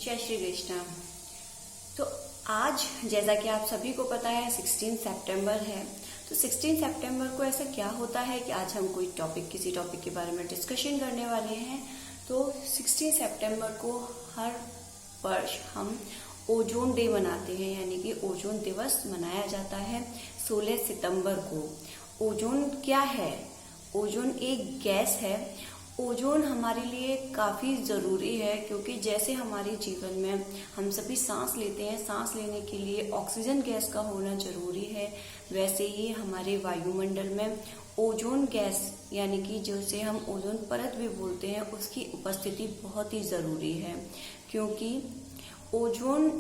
जय श्री कृष्ण। तो आज जैसा कि आप सभी को पता है 16 सितंबर है। तो 16 सितंबर को ऐसा क्या होता है कि आज हम किसी टॉपिक के बारे में डिस्कशन करने वाले हैं। तो 16 सितंबर को हर वर्ष हम ओजोन डे मनाते हैं, यानी कि ओजोन दिवस मनाया जाता है 16 सितंबर को। ओजोन क्या है? ओजोन एक गैस है। ओजोन हमारे लिए काफ़ी ज़रूरी है क्योंकि जैसे हमारे जीवन में हम सभी सांस लेते हैं, सांस लेने के लिए ऑक्सीजन गैस का होना ज़रूरी है, वैसे ही हमारे वायुमंडल में ओजोन गैस यानी कि जिसे हम ओजोन परत भी बोलते हैं, उसकी उपस्थिति बहुत ही ज़रूरी है। क्योंकि ओजोन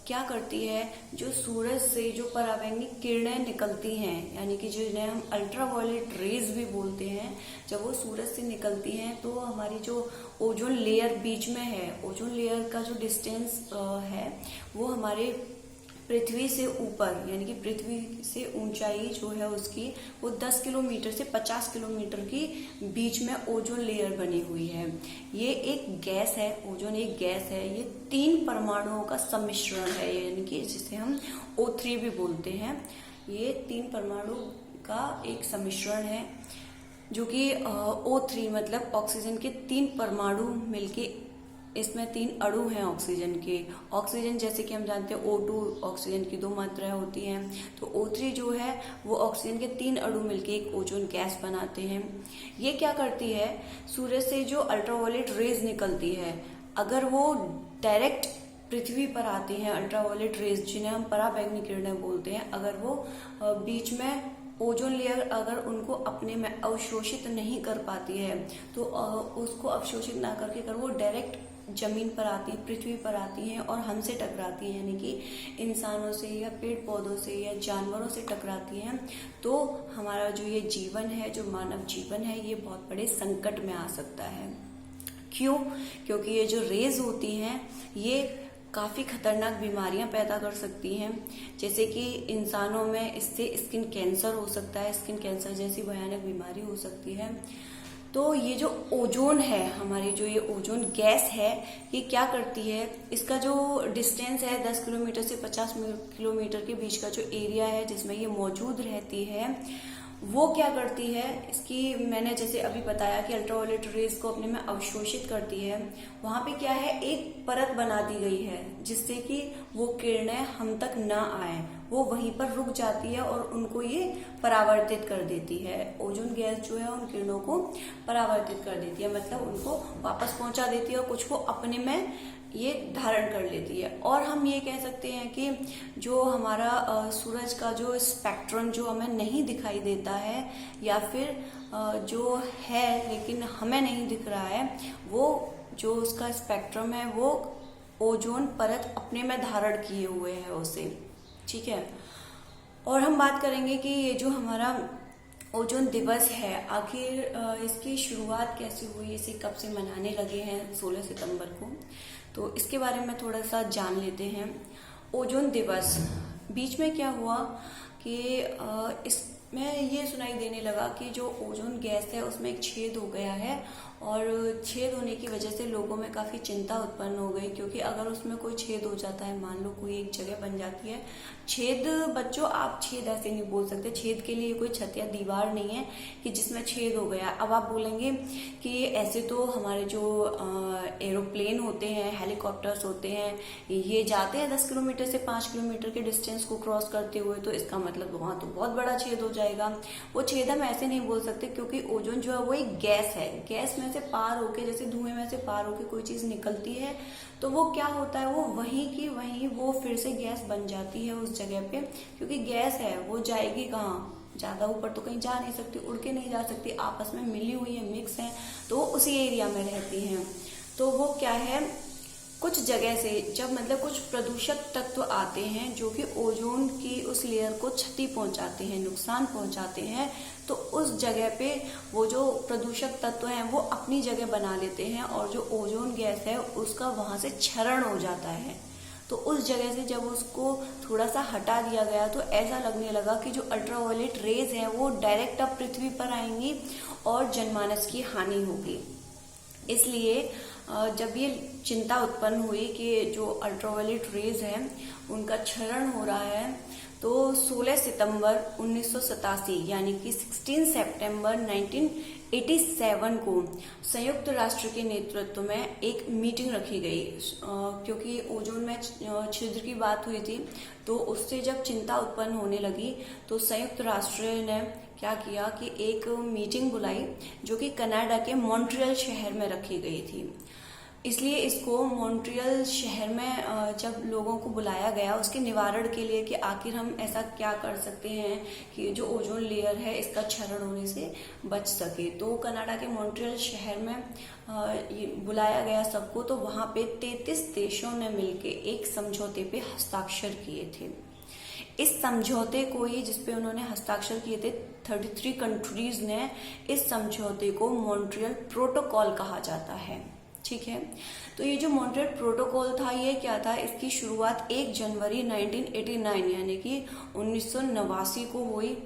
क्या करती है, जो सूरज से जो परावैंगिक किरणें निकलती हैं, यानी कि जिन्हें हम अल्ट्रावायलेट रेज भी बोलते हैं, जब वो सूरज से निकलती हैं तो हमारी जो ओजोन लेयर बीच में है, ओजोन लेयर का जो डिस्टेंस है वो हमारे पृथ्वी से ऊपर यानी कि पृथ्वी से ऊंचाई जो है उसकी वो 10 किलोमीटर से 50 किलोमीटर की बीच में ओजोन लेयर बनी हुई है। ये एक गैस है, ओजोन एक गैस है। ये 3 परमाणुओं का सम्मिश्रण है, यानी कि जिसे हम O3 भी बोलते हैं। ये 3 परमाणु का एक सम्मिश्रण है जो कि O3 मतलब ऑक्सीजन के 3 परमाणु मिलके, इसमें 3 अणु हैं ऑक्सीजन के। ऑक्सीजन जैसे कि हम जानते हैं O2 ऑक्सीजन की 2 मात्राएं होती हैं, तो O3 जो है वो ऑक्सीजन के 3 अणु मिलके एक ओजोन गैस बनाते हैं। ये क्या करती है, सूरज से जो अल्ट्रावायलेट रेज निकलती है, अगर वो डायरेक्ट पृथ्वी पर आती हैं, अल्ट्रावायलेट रेज जिन्हें हम पराबैंगनी किरणें बोलते हैं, अगर वो बीच में ओजोन लेयर अगर उनको अपने में अवशोषित नहीं कर पाती है, तो उसको अवशोषित ना करके अगर वो डायरेक्ट जमीन पर आती है, पृथ्वी पर आती हैं और हमसे टकराती हैं, यानी कि इंसानों से या पेड़ पौधों से या जानवरों से टकराती हैं, तो हमारा जो ये जीवन है, जो मानव जीवन है, ये बहुत बड़े संकट में आ सकता है। क्यों? क्योंकि ये जो रेज होती हैं ये काफ़ी खतरनाक बीमारियां पैदा कर सकती हैं, जैसे कि इंसानों में इससे स्किन कैंसर हो सकता है, स्किन कैंसर जैसी भयानक बीमारी हो सकती है। तो ये जो ओजोन है, हमारी जो ये ओजोन गैस है, ये क्या करती है, इसका जो डिस्टेंस है 10 किलोमीटर से 50 किलोमीटर के बीच का जो एरिया है जिसमें ये मौजूद रहती है, वो क्या करती है, इसकी मैंने जैसे अभी बताया कि अल्ट्रावायलेट रेज को अपने में अवशोषित करती है। वहां पे क्या है, एक परत बना दी गई है जिससे कि वो किरणें हम तक ना आए, वो वहीं पर रुक जाती है और उनको ये परावर्तित कर देती है। ओजोन गैस जो है उन किरणों को परावर्तित कर देती है, मतलब उनको वापस पहुंचा देती है और कुछ को अपने में ये धारण कर लेती है। और हम ये कह सकते हैं कि जो हमारा सूरज का जो स्पेक्ट्रम जो हमें नहीं दिखाई देता है या फिर जो है लेकिन हमें नहीं दिख रहा है, वो जो उसका स्पेक्ट्रम है वो ओजोन परत अपने में धारण किए हुए है उसे, ठीक है। और हम बात करेंगे कि ये जो हमारा ओजोन दिवस है, आखिर इसकी शुरुआत कैसे हुई, इसे कब से मनाने लगे हैं 16 सितंबर को, तो इसके बारे में थोड़ा सा जान लेते हैं। ओजोन दिवस बीच में क्या हुआ कि इसमें ये सुनाई देने लगा कि जो ओजोन गैस है उसमें एक छेद हो गया है, और छेद होने की वजह से लोगों में काफ़ी चिंता उत्पन्न हो गई, क्योंकि अगर उसमें कोई छेद हो जाता है, मान लो कोई एक जगह बन जाती है, छेद बच्चों आप छेद ऐसे नहीं बोल सकते, छेद के लिए कोई छत या दीवार नहीं है कि जिसमें छेद हो गया। अब आप बोलेंगे कि ऐसे तो हमारे जो एरोप्लेन होते हैं, हेलीकॉप्टर्स होते हैं, ये जाते हैं 10 किलोमीटर से 5 किलोमीटर के डिस्टेंस को क्रॉस करते हुए, तो इसका मतलब वहां तो बहुत बड़ा छेद हो जाएगा। वो छेद हम ऐसे नहीं बोल सकते, क्योंकि ओजोन जो है वो एक गैस है, गैस में से पार होके, जैसे धुएं में से पार होके कोई चीज निकलती है तो वो क्या होता है, वो वहीं की वहीं वो फिर से गैस बन जाती है उस जगह पे, क्योंकि गैस है वो जाएगी कहाँ, ज्यादा ऊपर तो कहीं जा नहीं सकती, उड़ के नहीं जा सकती, आपस में मिली हुई है, मिक्स है, तो वो उसी एरिया में रहती हैं। तो वो क्या है, कुछ जगह से जब मतलब कुछ प्रदूषक तत्व आते हैं जो कि ओजोन की उस लेयर को क्षति पहुंचाते हैं, नुकसान पहुंचाते हैं, तो उस जगह पे वो जो प्रदूषक तत्व हैं वो अपनी जगह बना लेते हैं और जो ओजोन गैस है उसका वहां से क्षरण हो जाता है। तो उस जगह से जब उसको थोड़ा सा हटा दिया गया तो ऐसा लगने लगा कि जो अल्ट्रावायलेट रेज हैं वो डायरेक्ट अब पृथ्वी पर आएंगी और जनमानस की हानि होगी। इसलिए जब ये चिंता उत्पन्न हुई कि जो अल्ट्रावायलेट रेज है उनका क्षरण हो रहा है, तो 16 सितंबर 1987 यानी कि 16 सितंबर 1987 को संयुक्त राष्ट्र के नेतृत्व में एक मीटिंग रखी गई, क्योंकि ओजोन में छिद्र की बात हुई थी। तो उससे जब चिंता उत्पन्न होने लगी तो संयुक्त राष्ट्र ने क्या किया कि एक मीटिंग बुलाई जो कि कनाडा के मॉन्ट्रियल शहर में रखी गई थी। इसलिए इसको मॉन्ट्रियल शहर में जब लोगों को बुलाया गया उसके निवारण के लिए कि आखिर हम ऐसा क्या कर सकते हैं कि जो ओजोन लेयर है इसका क्षरण होने से बच सके, तो कनाडा के मॉन्ट्रियल शहर में बुलाया गया सबको। तो वहां पे 33 देशों ने मिलके एक समझौते पे हस्ताक्षर किए थे। इस समझौते को ही जिसपे उन्होंने हस्ताक्षर किए थे 33 कंट्रीज ने, इस समझौते को मॉन्ट्रियल प्रोटोकॉल कहा जाता है। ठीक है, तो ये जो मॉन्ट्रियल प्रोटोकॉल था ये क्या था, इसकी शुरुआत 1 जनवरी 1989 यानी कि 1989 को हुई।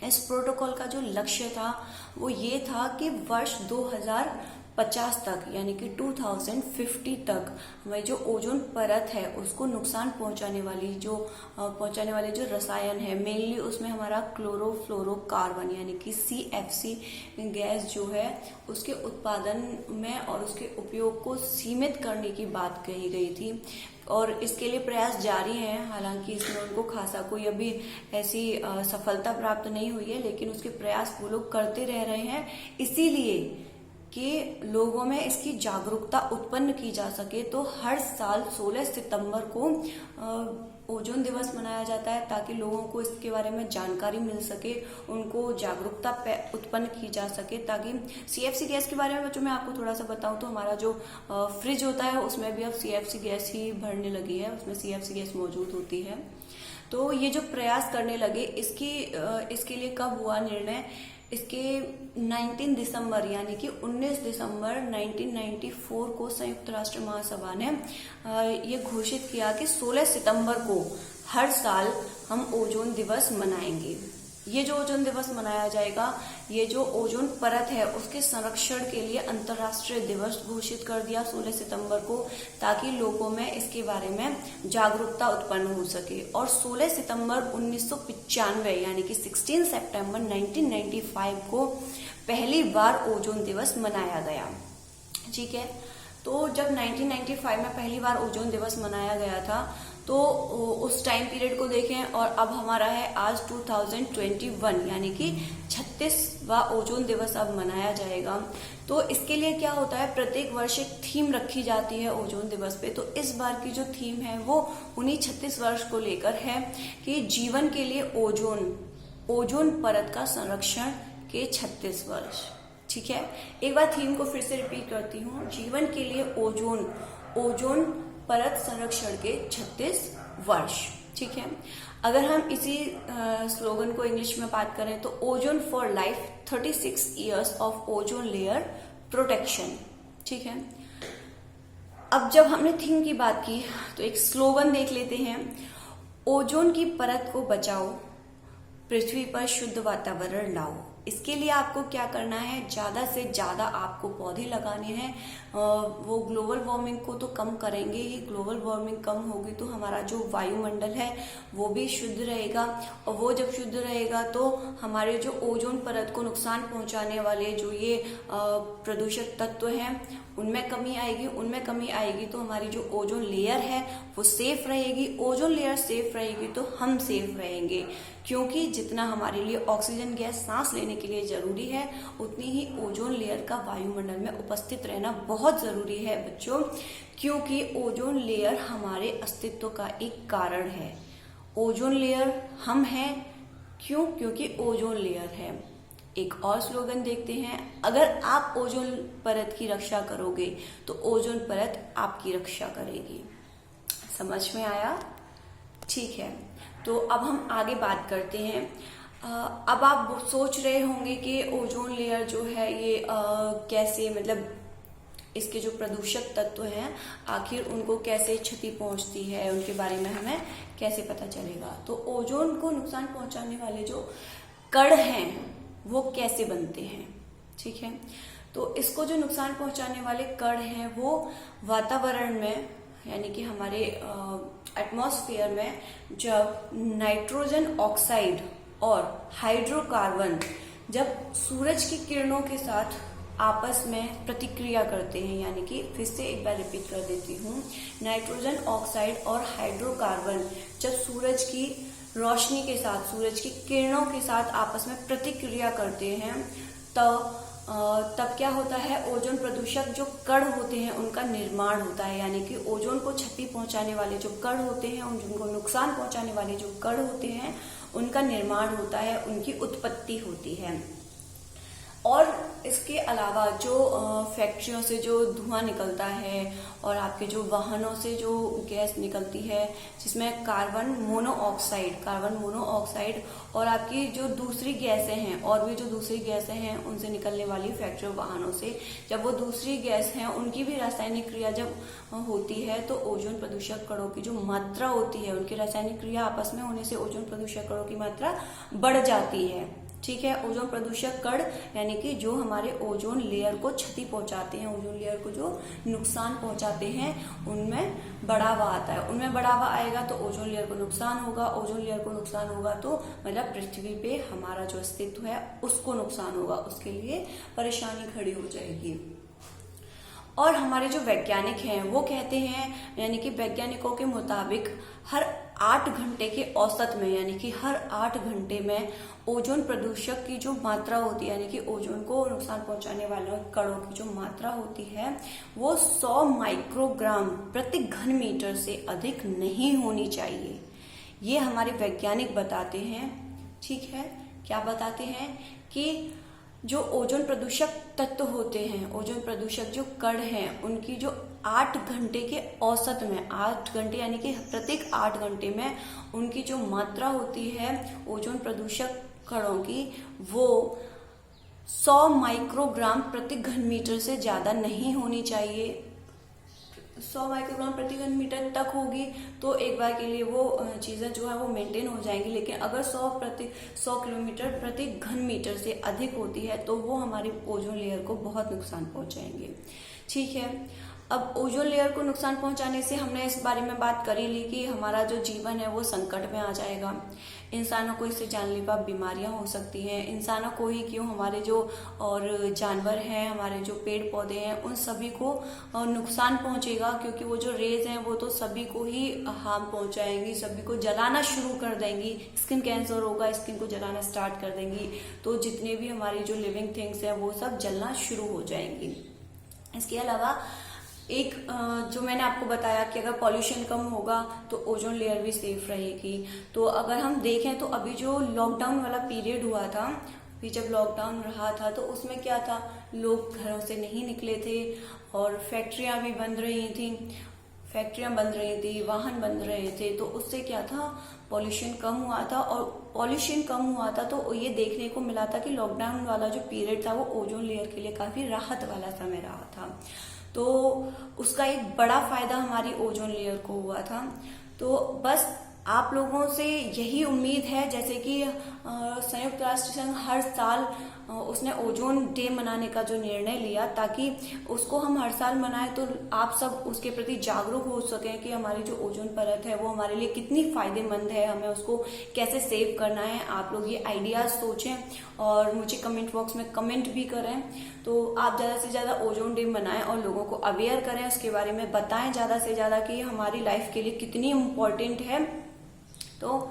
इस प्रोटोकॉल का जो लक्ष्य था वो ये था कि वर्ष 2050 तक यानी कि 2050 तक हमारी जो ओजोन परत है उसको नुकसान पहुंचाने वाले जो रसायन है, मेनली उसमें हमारा क्लोरोफ्लोरोकार्बन यानी कि CFC गैस जो है उसके उत्पादन में और उसके उपयोग को सीमित करने की बात कही गई थी। और इसके लिए प्रयास जारी हैं, हालांकि इसमें उनको खासा कोई अभी ऐसी सफलता प्राप्त नहीं हुई है, लेकिन उसके प्रयास वो लोग करते रह रहे हैं, इसीलिए कि लोगों में इसकी जागरूकता उत्पन्न की जा सके। तो हर साल 16 सितंबर को ओजोन दिवस मनाया जाता है ताकि लोगों को इसके बारे में जानकारी मिल सके, उनको जागरूकता उत्पन्न की जा सके। ताकि CFC गैस के बारे में जो मैं आपको थोड़ा सा बताऊं तो हमारा जो फ्रिज होता है उसमें भी अब CFC गैस ही भरने लगी है, उसमें CFC गैस मौजूद होती है। तो ये जो प्रयास करने लगे इसके लिए कब हुआ निर्णय, इसके 19 दिसंबर यानी कि 19 दिसंबर 1994 को संयुक्त राष्ट्र महासभा ने ये घोषित किया कि 16 सितंबर को हर साल हम ओजोन दिवस मनाएंगे। ये जो ओजोन दिवस मनाया जाएगा, ये जो ओजोन परत है उसके संरक्षण के लिए अंतर्राष्ट्रीय दिवस घोषित कर दिया 16 सितंबर को, ताकि लोगों में इसके बारे में जागरूकता उत्पन्न हो सके। और 16 सितंबर 1995 यानी कि 16 सितंबर 1995 को पहली बार ओजोन दिवस मनाया गया। ठीक है, तो जब 1995 में पहली बार ओजोन दिवस मनाया गया था तो उस टाइम पीरियड को देखें और अब हमारा है आज 2021 यानी कि 36वां ओजोन दिवस अब मनाया जाएगा। तो इसके लिए क्या होता है, प्रत्येक वर्ष एक थीम रखी जाती है ओजोन दिवस पे। तो इस बार की जो थीम है वो उन्हीं 36 वर्ष को लेकर है कि जीवन के लिए ओजोन परत का संरक्षण के 36 वर्ष। ठीक है, एक बार थीम को फिर से रिपीट करती हूँ, जीवन के लिए ओजोन परत संरक्षण के 36 वर्ष। ठीक है, अगर हम इसी स्लोगन को इंग्लिश में बात करें तो ozone for life 36 years of ozone layer protection. ठीक है, अब जब हमने थीम की बात की तो एक स्लोगन देख लेते हैं, ओजोन की परत को बचाओ, पृथ्वी पर शुद्ध वातावरण लाओ। इसके लिए आपको क्या करना है, ज्यादा से ज्यादा आपको पौधे लगाने हैं। वो ग्लोबल वार्मिंग को तो कम करेंगे ही, ग्लोबल वार्मिंग कम होगी तो हमारा जो वायुमंडल है वो भी शुद्ध रहेगा, और वो जब शुद्ध रहेगा तो हमारे जो ओजोन परत को नुकसान पहुंचाने वाले जो ये प्रदूषक तत्व हैं उनमें कमी आएगी तो हमारी जो ओजोन लेयर है वो सेफ रहेगी। ओजोन लेयर सेफ रहेगी तो हम सेफ रहेंगे, क्योंकि जितना हमारे लिए ऑक्सीजन गैस सांस लेने के लिए जरूरी है उतनी ही ओजोन लेयर का वायुमंडल में उपस्थित रहना बहुत जरूरी है बच्चों, क्योंकि ओजोन लेयर हमारे अस्तित्व का एक कारण है। ओजोन लेयर हम हैं, क्यों? क्योंकि ओजोन लेयर है। एक और स्लोगन देखते हैं, अगर आप ओजोन परत की रक्षा करोगे तो ओजोन परत आपकी रक्षा करेगी। समझ में आया? ठीक है, तो अब हम आगे बात करते हैं। अब आप सोच रहे होंगे कि ओजोन लेयर जो है ये कैसे, मतलब इसके जो प्रदूषक तत्व हैं आखिर उनको कैसे क्षति पहुंचती है, उनके बारे में हमें कैसे पता चलेगा। तो ओजोन को नुकसान पहुंचाने वाले जो कण हैं वो कैसे बनते हैं। ठीक है, तो इसको जो नुकसान पहुंचाने वाले कण हैं वो वातावरण में यानी कि हमारे एटमॉस्फेयर में जब नाइट्रोजन ऑक्साइड और हाइड्रोकार्बन जब सूरज की किरणों के साथ आपस में प्रतिक्रिया करते हैं, यानी कि फिर से एक बार रिपीट कर देती हूँ, नाइट्रोजन ऑक्साइड और हाइड्रोकार्बन जब सूरज की रोशनी के साथ, सूरज की किरणों के साथ आपस में प्रतिक्रिया करते हैं तब क्या होता है, ओजोन प्रदूषक जो कण होते हैं उनका निर्माण होता है। यानी कि ओजोन को क्षति पहुंचाने वाले जो कण होते हैं, उनको नुकसान पहुंचाने वाले जो कण होते हैं उनका निर्माण होता है, उनकी उत्पत्ति होती है। और इसके अलावा जो फैक्ट्रियों से जो धुआं निकलता है और आपके जो वाहनों से जो गैस निकलती है जिसमें कार्बन मोनोऑक्साइड और आपकी जो दूसरी गैसें हैं, और भी जो दूसरी गैसें हैं उनसे निकलने वाली फैक्ट्रियों वाहनों से जब वो दूसरी गैस हैं उनकी भी रासायनिक क्रिया जब होती है तो ओजोन प्रदूषक कणों की जो मात्रा होती है, उनकी रासायनिक क्रिया आपस में होने से ओजोन प्रदूषक कणों की मात्रा बढ़ जाती है। ठीक है, ओजोन प्रदूषक कण यानी कि जो हमारे ओजोन लेयर को क्षति पहुंचाते हैं, ओजोन लेयर को जो नुकसान पहुंचाते हैं, उनमें बढ़ावा आता है। उनमें बढ़ावा आएगा तो ओजोन लेयर को नुकसान होगा, ओजोन लेयर को नुकसान होगा तो मतलब पृथ्वी पे हमारा जो अस्तित्व है उसको नुकसान होगा, उसके लिए परेशानी खड़ी हो जाएगी। और हमारे जो वैज्ञानिक हैं वो कहते हैं, यानी कि वैज्ञानिकों के मुताबिक हर 8 घंटे के औसत में, यानी कि हर 8 घंटे में ओजोन प्रदूषक की जो मात्रा होती है, यानी कि ओजोन को नुकसान पहुंचाने वाले कणों की जो मात्रा होती है वो 100 माइक्रोग्राम प्रति घन मीटर से अधिक नहीं होनी चाहिए। ये हमारे वैज्ञानिक बताते हैं। ठीक है, क्या बताते हैं कि जो ओजोन प्रदूषक तत्व होते हैं, ओजोन प्रदूषक जो कण हैं, उनकी जो 8 घंटे के औसत में, 8 घंटे यानी कि प्रत्येक 8 घंटे में उनकी जो मात्रा होती है ओजोन प्रदूषक कणों की वो 100 माइक्रोग्राम प्रति घन मीटर से ज्यादा नहीं होनी चाहिए। 100 माइक्रोग्राम प्रति घन मीटर तक होगी तो एक बार के लिए वो चीजें जो है वो मेंटेन हो जाएंगी, लेकिन अगर 100 किलोमीटर प्रति घन मीटर से अधिक होती है तो वो हमारी ओजोन लेयर को बहुत नुकसान पहुंचाएंगे। ठीक है, अब ओजोन लेयर को नुकसान पहुंचाने से हमने इस बारे में बात कर ही ली कि हमारा जो जीवन है वो संकट में आ जाएगा। इंसानों को इससे जानलेवा बीमारियां हो सकती हैं, इंसानों को ही क्यों, हमारे जो और जानवर हैं, हमारे जो पेड़ पौधे हैं, उन सभी को नुकसान पहुंचेगा, क्योंकि वो जो रेज हैं वो तो सभी को ही हार्म पहुंचाएंगी, सभी को जलाना शुरू कर देंगी। स्किन कैंसर होगा, स्किन को जलाना स्टार्ट कर देंगी, तो जितने भी हमारी जो लिविंग थिंग्स हैं वो सब जलना शुरू हो जाएंगी। इसके अलावा एक जो मैंने आपको बताया कि अगर पॉल्यूशन कम होगा तो ओजोन लेयर भी सेफ रहेगी। तो अगर हम देखें तो अभी जो लॉकडाउन वाला पीरियड हुआ था, अभी जब लॉकडाउन रहा था तो उसमें क्या था, लोग घरों से नहीं निकले थे और फैक्ट्रियां भी बंद रही थी, वाहन बंद रहे थे, तो उससे क्या था, पॉल्यूशन कम हुआ था। और पॉल्यूशन कम हुआ था तो ये देखने को मिला था कि लॉकडाउन वाला जो पीरियड था वो ओजोन लेयर के लिए काफी राहत वाला समय रहा था। तो उसका एक बड़ा फायदा हमारी ओजोन लेयर को हुआ था। तो बस आप लोगों से यही उम्मीद है, जैसे कि संयुक्त राष्ट्र संघ हर साल उसने ओजोन डे मनाने का जो निर्णय लिया, ताकि उसको हम हर साल मनाएं तो आप सब उसके प्रति जागरूक हो सकें कि हमारी जो ओजोन परत है वो हमारे लिए कितनी फायदेमंद है, हमें उसको कैसे सेव करना है। आप लोग ये आइडियाज सोचें और मुझे कमेंट बॉक्स में कमेंट भी करें। तो आप ज्यादा से ज्यादा ओजोन डे मनाएं और लोगों को अवेयर करें, उसके बारे में बताएं ज्यादा से ज्यादा कि हमारी लाइफ के लिए कितनी इम्पोर्टेंट है। तो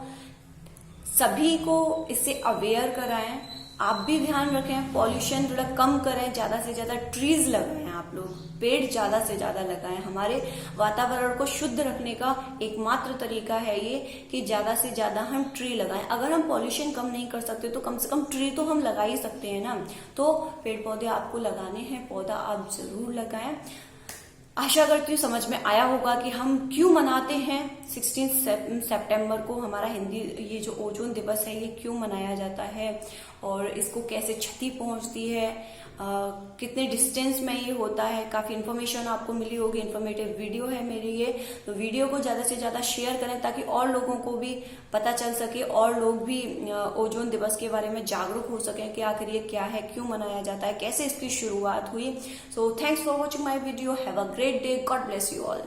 सभी को इससे अवेयर कराएं। आप भी ध्यान रखें, पॉल्यूशन थोड़ा कम करें, ज्यादा से ज्यादा ट्रीज लगाएं, आप लोग पेड़ ज्यादा से ज्यादा लगाएं। हमारे वातावरण को शुद्ध रखने का एकमात्र तरीका है ये कि ज्यादा से ज्यादा हम ट्री लगाएं। अगर हम पॉल्यूशन कम नहीं कर सकते तो कम से कम ट्री तो हम लगा ही सकते हैं ना। तो पेड़ पौधे आपको लगाने हैं, पौधा आप जरूर लगाएं। आशा करती हूँ समझ में आया होगा कि हम क्यों मनाते हैं 16 सितंबर को, हमारा हिंदी ये जो ओजोन दिवस है ये क्यों मनाया जाता है और इसको कैसे क्षति पहुंचती है कितने डिस्टेंस में ये होता है, काफी इन्फॉर्मेशन आपको मिली होगी। इन्फॉर्मेटिव वीडियो है मेरी ये, तो वीडियो को ज्यादा से ज्यादा शेयर करें ताकि और लोगों को भी पता चल सके और लोग भी ओजोन दिवस के बारे में जागरूक हो सके कि आखिर ये क्या है, क्यों मनाया जाता है, कैसे इसकी शुरुआत हुई। So thanks for watching my video. Have a great day. God bless you all.